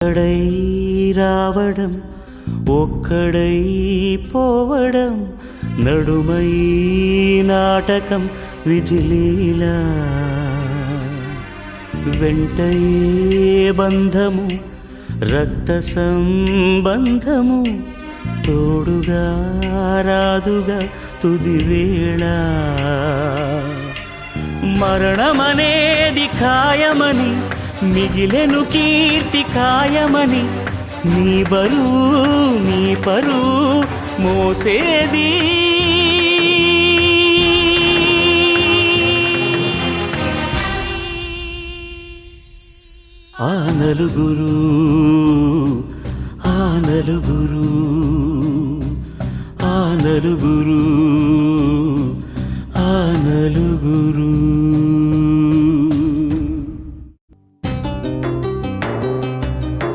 ఒక్కడై రావడం ఒక్కడై పోవడం నడుమై నాటకం విధిలీలా వెంటయే బంధము రక్త సంబంధము తోడుగా రాదుగా తుది వేళ మరణమనేది ఖాయమని మిగిలెను కీర్తి కాయమని నీ బరువు నీ పరువు మోసేది ఆ నలుగురు ఆ నలుగురు ఆ నలుగురు ఆ నలుగురు